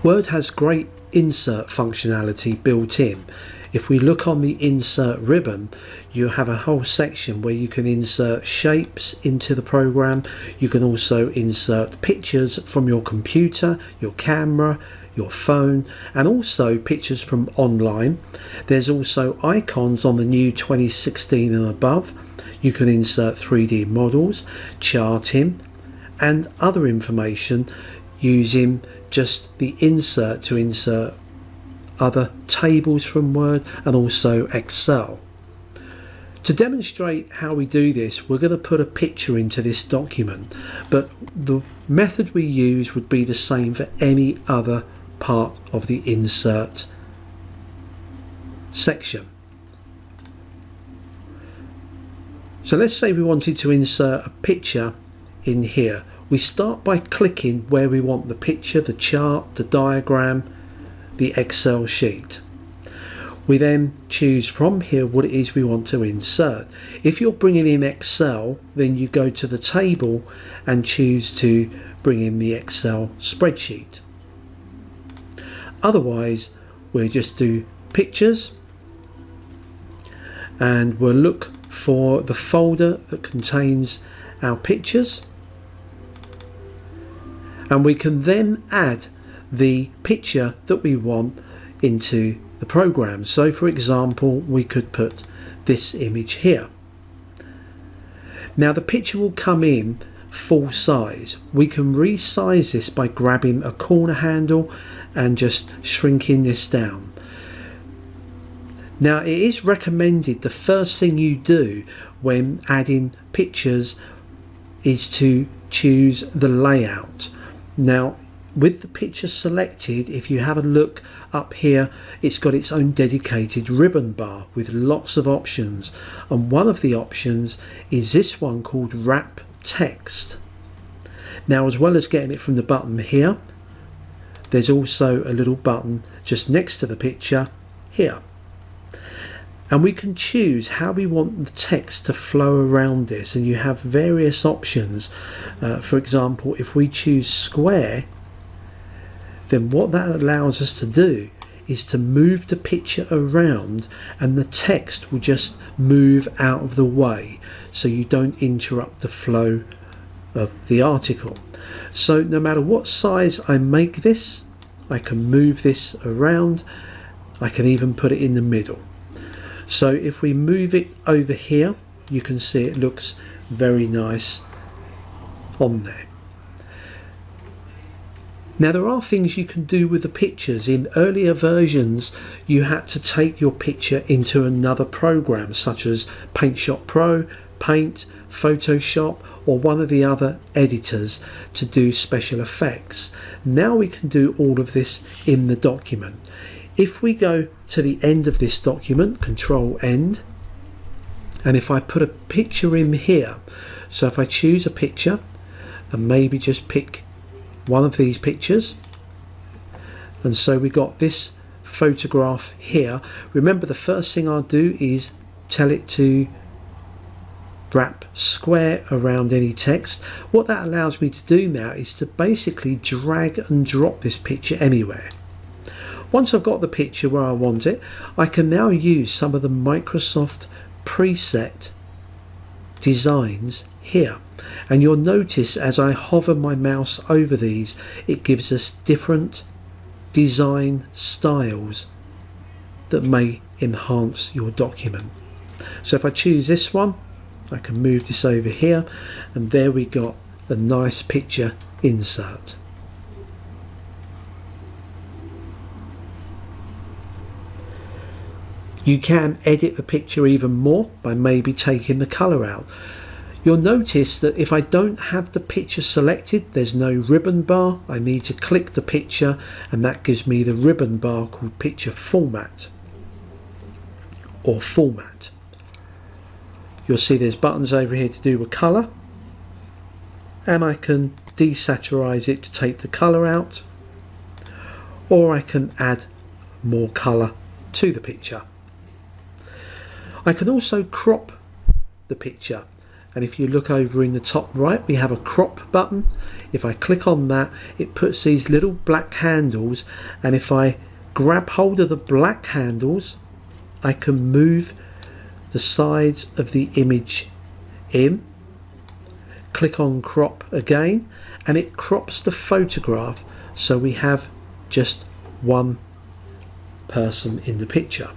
Word has great insert functionality built in. If we look on the insert ribbon, you have a whole section where you can insert shapes into the program. You can also insert pictures from your computer, your camera, your phone, and also pictures from online. There's also icons on the new 2016 and above. You can insert 3D models, charting, and other information using just the insert to insert other tables from Word and also Excel. To demonstrate how we do this, we're going to put a picture into this document, but the method we use would be the same for any other part of the insert section. So let's say we wanted to insert a picture in here. We start by clicking where we want the picture, the chart, the diagram, the Excel sheet. We then choose from here what it is we want to insert. If you're bringing in Excel, then you go to the table and choose to bring in the Excel spreadsheet. Otherwise, we'll just do pictures and we'll look for the folder that contains our pictures, and we can then add the picture that we want into the program. So for example, we could put this image here. Now the picture will come in full size. We can resize this by grabbing a corner handle and just shrinking this down. Now it is recommended the first thing you do when adding pictures is to choose the layout. Now with the picture selected, if you have a look up here, it's got its own dedicated ribbon bar with lots of options, and one of the options is this one called Wrap Text. Now as well as getting it from the button here, there's also a little button just next to the picture here, and we can choose how we want the text to flow around this, and you have various options. For example, if we choose square, then what that allows us to do is to move the picture around and the text will just move out of the way so you don't interrupt the flow of the article. So no matter what size I make this, I can move this around. I can even put it in the middle. So if we move it over here, you can see it looks very nice on there. Now there are things you can do with the pictures. In earlier versions you had to take your picture into another program such as PaintShop Pro, Paint, Photoshop, or one of the other editors to do special effects. Now we can do all of this in the document. If we go to the end of this document, Control End, and if I put a picture in here, so if I choose a picture and maybe just pick one of these pictures, and so we got this photograph here. Remember, the first thing I'll do is tell it to wrap square around any text. What that allows me to do now is to basically drag and drop this picture anywhere. Once I've got the picture where I want it, I can now use some of the Microsoft preset designs here, and you'll notice as I hover my mouse over these, it gives us different design styles that may enhance your document. So if I choose this one, I can move this over here, and there we got a nice picture insert. You can edit the picture even more by maybe taking the colour out. You'll notice that if I don't have the picture selected, there's no ribbon bar. I need to click the picture, and that gives me the ribbon bar called Picture Format or Format. You'll see there's buttons over here to do with colour, and I can desaturize it to take the colour out, or I can add more colour to the picture. I can also crop the picture, And if you look over in the top right, we have a crop button. If I click on that, it puts these little black handles, and if I grab hold of the black handles, I can move the sides of the image in. Click on crop again, and it crops the photograph so we have just one person in the picture.